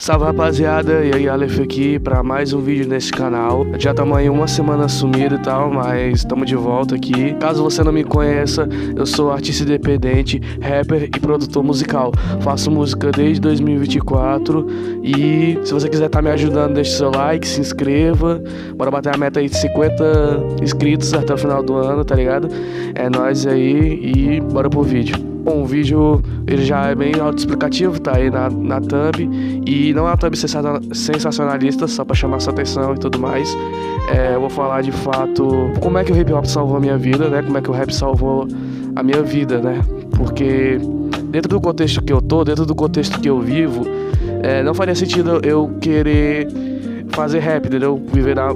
Salve rapaziada, e aí Aleph aqui pra mais um vídeo nesse canal. Já estamos aí uma semana sumido e tal, mas estamos de volta aqui. Caso você não me conheça, eu sou artista independente, rapper e produtor musical. Faço música desde 2024 e se você quiser estar me ajudando, deixe seu like, se inscreva. Bora bater a meta aí de 50 inscritos até o final do ano, tá ligado? É nóis aí e bora pro vídeo. Bom, o vídeo ele já é bem autoexplicativo, tá aí na thumb. E não é uma thumb sensacionalista, só pra chamar sua atenção e tudo mais. Eu vou falar de fato como é que o hip hop salvou a minha vida, né? Como é que o rap salvou a minha vida, né? Porque dentro do contexto que eu tô, dentro do contexto que eu vivo, não faria sentido eu querer fazer rap, entendeu?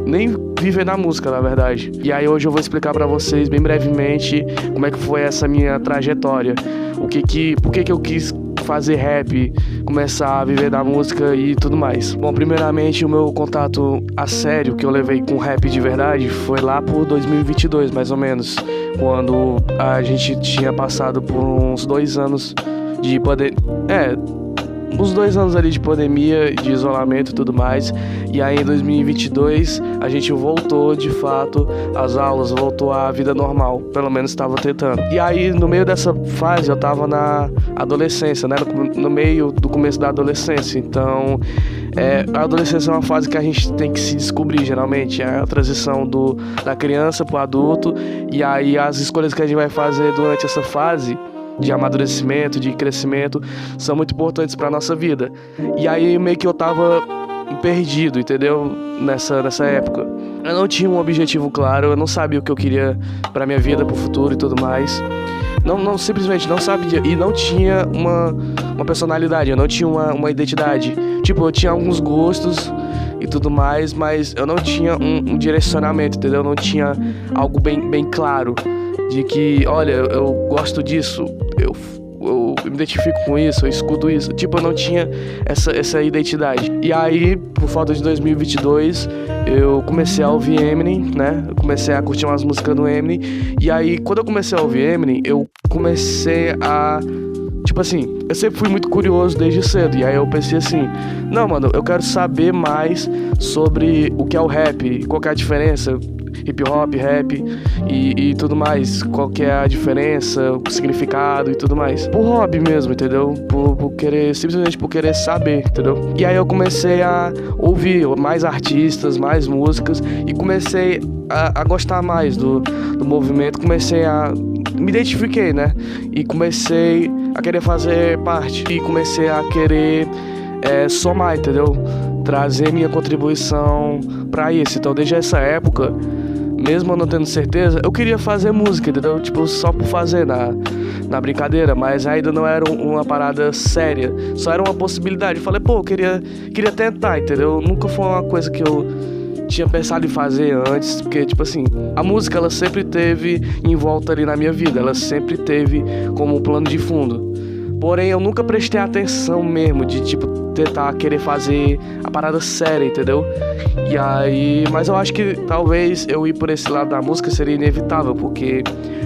Nem viver na música, na verdade. E aí hoje eu vou explicar pra vocês bem brevemente como é que foi essa minha trajetória. Por que eu quis fazer rap, começar a viver da música e tudo mais. Bom, primeiramente o meu contato a sério que eu levei com rap de verdade foi lá por 2022, mais ou menos, quando a gente tinha passado por uns 2 anos de uns 2 anos ali de pandemia, de isolamento e tudo mais. E aí em 2022 a gente voltou de fato às aulas, voltou à vida normal, pelo menos estava tentando. E aí no meio dessa fase eu tava na adolescência, né, no meio do começo da adolescência. Então a adolescência é uma fase que a gente tem que se descobrir, geralmente é a transição da criança pro adulto. E aí as escolhas que a gente vai fazer durante essa fase de amadurecimento, de crescimento, são muito importantes pra nossa vida. E aí meio que eu tava perdido, entendeu? Nessa época. Eu não tinha um objetivo claro, eu não sabia o que eu queria pra minha vida, pro futuro e tudo mais. Simplesmente não sabia. E não tinha uma personalidade, eu não tinha uma identidade. Tipo, eu tinha alguns gostos e tudo mais, mas eu não tinha um direcionamento, entendeu? Eu não tinha algo bem claro de que, olha, eu gosto disso, eu me identifico com isso, eu escuto isso. Tipo, eu não tinha essa identidade. E aí, por falta de 2022, eu comecei a ouvir Eminem, né? Eu comecei a curtir umas músicas do Eminem. E aí, quando eu comecei a ouvir Eminem, eu comecei a... Tipo assim, eu sempre fui muito curioso desde cedo. E aí eu pensei assim, não, mano, eu quero saber mais sobre o que é o rap, qual que é a diferença, hip hop, rap e tudo mais, qual que é a diferença, o significado e tudo mais. Por hobby mesmo, entendeu? Simplesmente por querer saber, entendeu? E aí eu comecei a ouvir mais artistas, mais músicas e comecei a gostar mais do movimento, me identifiquei, né? E comecei a querer fazer parte e comecei a querer somar, entendeu? Trazer minha contribuição pra isso. Então, desde essa época, mesmo eu não tendo certeza, eu queria fazer música, entendeu? Tipo, só por fazer na brincadeira, mas ainda não era uma parada séria, só era uma possibilidade. Eu falei, pô, eu queria tentar, entendeu? Nunca foi uma coisa que eu tinha pensado em fazer antes, porque, tipo assim, a música, ela sempre teve em volta ali na minha vida, ela sempre teve como um plano de fundo. Porém, eu nunca prestei atenção mesmo de, tipo, tentar querer fazer a parada séria, entendeu? E aí... Mas eu acho que talvez eu ir por esse lado da música seria inevitável, porque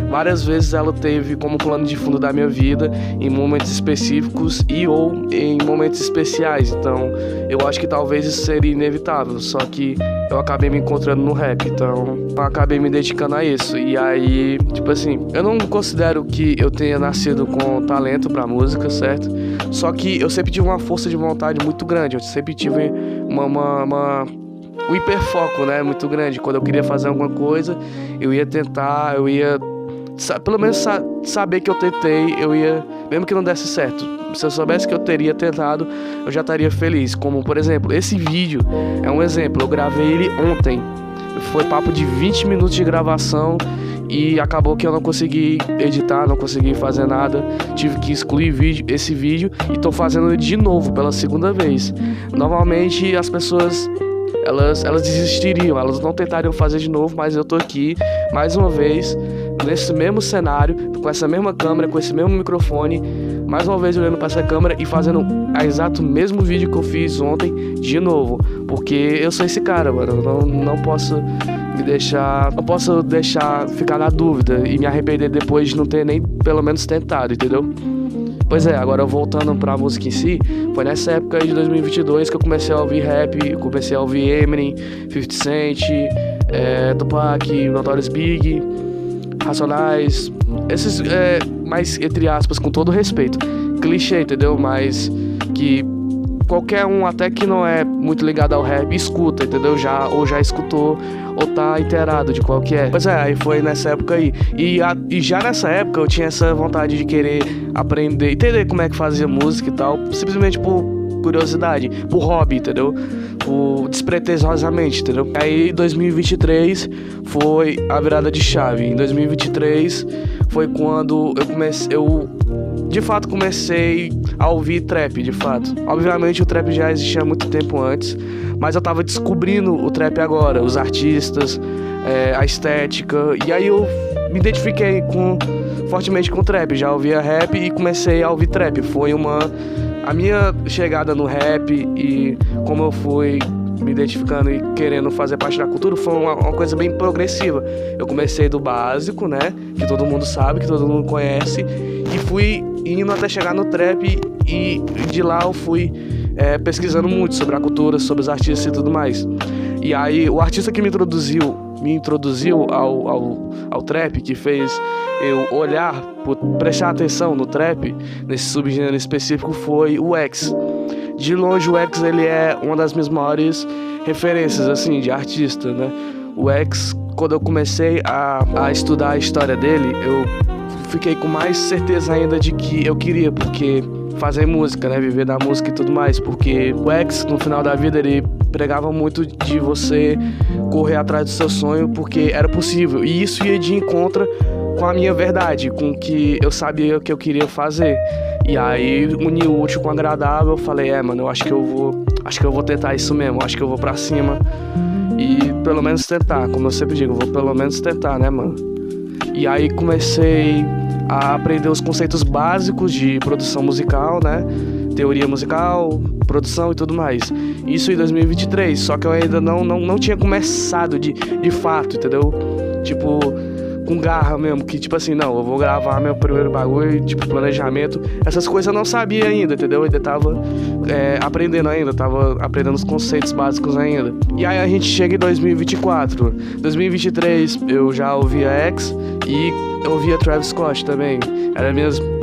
várias vezes ela teve como plano de fundo da minha vida em momentos específicos ou em momentos especiais. Então, eu acho que talvez isso seria inevitável, só que eu acabei me encontrando no rap, então eu acabei me dedicando a isso. E aí, tipo assim, eu não considero que eu tenha nascido com talento pra música, certo? Só que eu sempre tive uma força de vontade muito grande, eu sempre tive um hiperfoco, né, muito grande. Quando eu queria fazer alguma coisa, eu ia tentar, eu ia pelo menos saber que eu tentei, eu ia, mesmo que não desse certo, se eu soubesse que eu teria tentado, eu já estaria feliz. Como, por exemplo, esse vídeo é um exemplo, eu gravei ele ontem, foi papo de 20 minutos de gravação e acabou que eu não consegui editar, não consegui fazer nada, tive que excluir esse vídeo e tô fazendo ele de novo pela segunda vez. Normalmente as pessoas elas desistiriam, elas não tentariam fazer de novo, mas eu tô aqui mais uma vez nesse mesmo cenário, com essa mesma câmera, com esse mesmo microfone, mais uma vez olhando para essa câmera e fazendo o exato mesmo vídeo que eu fiz ontem de novo, porque eu sou esse cara, mano. Eu não posso deixar ficar na dúvida e me arrepender depois de não ter nem pelo menos tentado, entendeu? Pois é, agora voltando pra música em si, foi nessa época aí de 2022 que eu comecei a ouvir rap, comecei a ouvir Eminem, 50 Cent, Tupac, Notorious Big, Racionais, esses, mais entre aspas, com todo respeito, clichê, entendeu? Mas que qualquer um, até que não é muito ligado ao rap, escuta, entendeu? Ou já escutou, ou tá inteirado de qual que é. Pois é, aí foi nessa época aí. E já nessa época eu tinha essa vontade de querer aprender, entender como é que fazia música e tal, simplesmente por curiosidade, por hobby, entendeu? Por despretensiosamente, entendeu? Aí 2023 foi a virada de chave. Em 2023 foi quando eu de fato comecei a ouvir trap, de fato. Obviamente o trap já existia há muito tempo antes, mas eu tava descobrindo o trap agora, os artistas, a estética, e aí eu me identifiquei fortemente com o trap. Já ouvia rap e comecei a ouvir trap. Foi a minha chegada no rap e como eu fui me identificando e querendo fazer parte da cultura foi uma coisa bem progressiva. Eu comecei do básico, né, que todo mundo sabe, que todo mundo conhece, e fui indo até chegar no trap, e de lá eu fui pesquisando muito sobre a cultura, sobre os artistas e tudo mais. E aí o artista que me introduziu ao trap, que fez eu olhar, prestar atenção no trap, nesse subgênero específico, foi o X. De longe o X, ele é uma das minhas maiores referências, assim, de artista, né? O X, quando eu comecei a estudar a história dele, eu fiquei com mais certeza ainda de que eu queria, porque fazer música, né, viver da música e tudo mais, porque o X, no final da vida, ele pregava muito de você correr atrás do seu sonho, porque era possível, e isso ia de encontro com a minha verdade, com o que eu sabia que eu queria fazer. E aí, uni o útil com o agradável, eu falei, mano, eu acho que eu vou tentar isso mesmo, acho que eu vou pra cima, e pelo menos tentar, como eu sempre digo, eu vou pelo menos tentar, né, mano? E aí comecei a aprender os conceitos básicos de produção musical, né? Teoria musical, produção e tudo mais. Isso em 2023, só que eu ainda não tinha começado de fato, entendeu? Tipo, com garra mesmo, que tipo assim, não, eu vou gravar meu primeiro bagulho, tipo, planejamento. Essas coisas eu não sabia ainda, entendeu? Eu ainda tava aprendendo ainda, tava aprendendo os conceitos básicos ainda. E aí a gente chega em 2024. 2023 eu já ouvia X e eu ouvia Travis Scott também. Era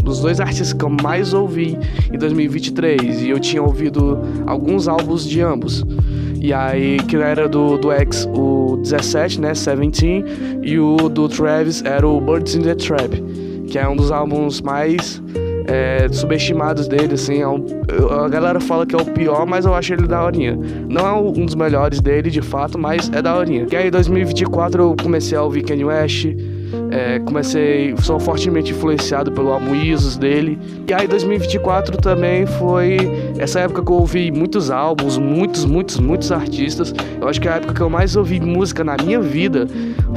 dos dois artistas que eu mais ouvi em 2023. E eu tinha ouvido alguns álbuns de ambos. E aí, que era do X, o 17, né, 17, e o do Travis era o Birds in the Trap, que é um dos álbuns mais subestimados dele, assim. A galera fala que é o pior, mas eu acho ele daorinha. Não é um dos melhores dele, de fato, mas é daorinha. E aí, em 2024, eu comecei a ouvir Kanye West, sou fortemente influenciado pelo álbum Isos dele. E aí 2024 também foi essa época que eu ouvi muitos álbuns, muitos artistas. Eu acho que a época que eu mais ouvi música na minha vida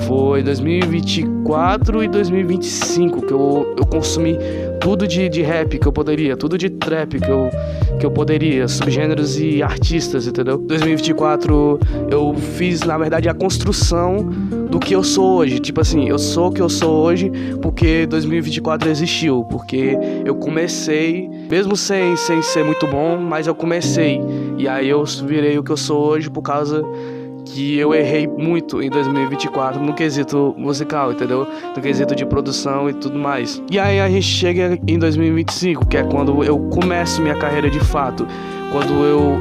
foi 2024 e 2025, que eu consumi tudo de rap que eu poderia, tudo de trap que eu poderia, subgêneros e artistas, entendeu? 2024 eu fiz, na verdade, a construção do que eu sou hoje. Tipo assim, eu sou o que eu sou hoje porque 2024 existiu, porque eu comecei, mesmo sem ser muito bom, mas eu comecei. E aí eu virei o que eu sou hoje por causa que eu errei muito em 2024 no quesito musical, entendeu? No quesito de produção e tudo mais. E aí a gente chega em 2025, que é quando eu começo minha carreira de fato. Quando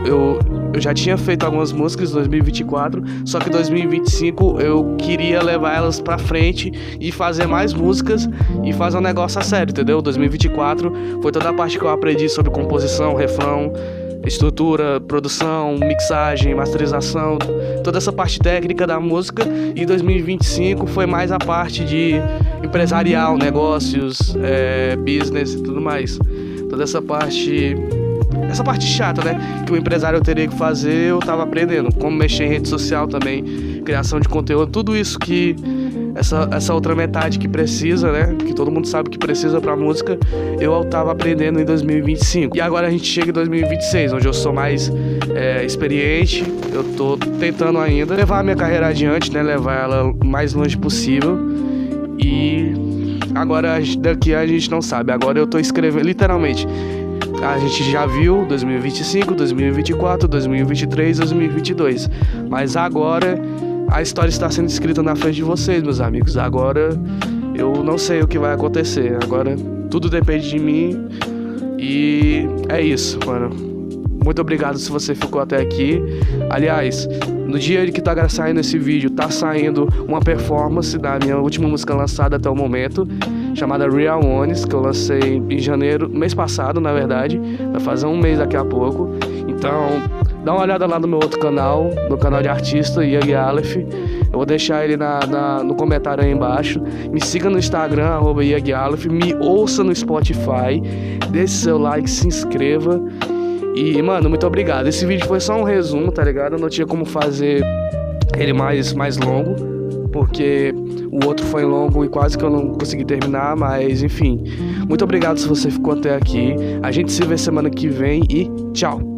eu já tinha feito algumas músicas em 2024, só que em 2025 eu queria levar elas pra frente e fazer mais músicas e fazer um negócio a sério, entendeu? 2024 foi toda a parte que eu aprendi sobre composição, refrão, estrutura, produção, mixagem, masterização, toda essa parte técnica da música. E 2025 foi mais a parte de empresarial, negócios, business e tudo mais. Toda essa parte chata, né, que o empresário teria que fazer, eu tava aprendendo. Como mexer em rede social também, criação de conteúdo, tudo isso que essa outra metade que precisa, né, que todo mundo sabe que precisa pra música, eu tava aprendendo em 2025. E agora a gente chega em 2026, onde eu sou mais experiente, eu tô tentando ainda levar a minha carreira adiante, né, levar ela o mais longe possível. E Agora daqui a gente não sabe. Agora eu tô escrevendo, literalmente. A gente já viu 2025, 2024, 2023, 2022. Mas agora a história está sendo escrita na frente de vocês, meus amigos. Agora eu não sei o que vai acontecer. Agora tudo depende de mim. E é isso, mano. Muito obrigado se você ficou até aqui. Aliás, no dia que tá saindo esse vídeo, tá saindo uma performance da minha última música lançada até o momento, chamada Real Ones, que eu lancei em janeiro, mês passado, na verdade. Vai fazer um mês daqui a pouco. Então, dá uma olhada lá no meu outro canal, no canal de artista, Yagi Aleph. Eu vou deixar ele no comentário aí embaixo. Me siga no Instagram, @Yagi Aleph. Me ouça no Spotify. Deixe seu like, se inscreva. E, mano, muito obrigado. Esse vídeo foi só um resumo, tá ligado? Eu não tinha como fazer ele mais longo, porque o outro foi longo e quase que eu não consegui terminar. Mas, enfim, muito obrigado se você ficou até aqui. A gente se vê semana que vem e tchau!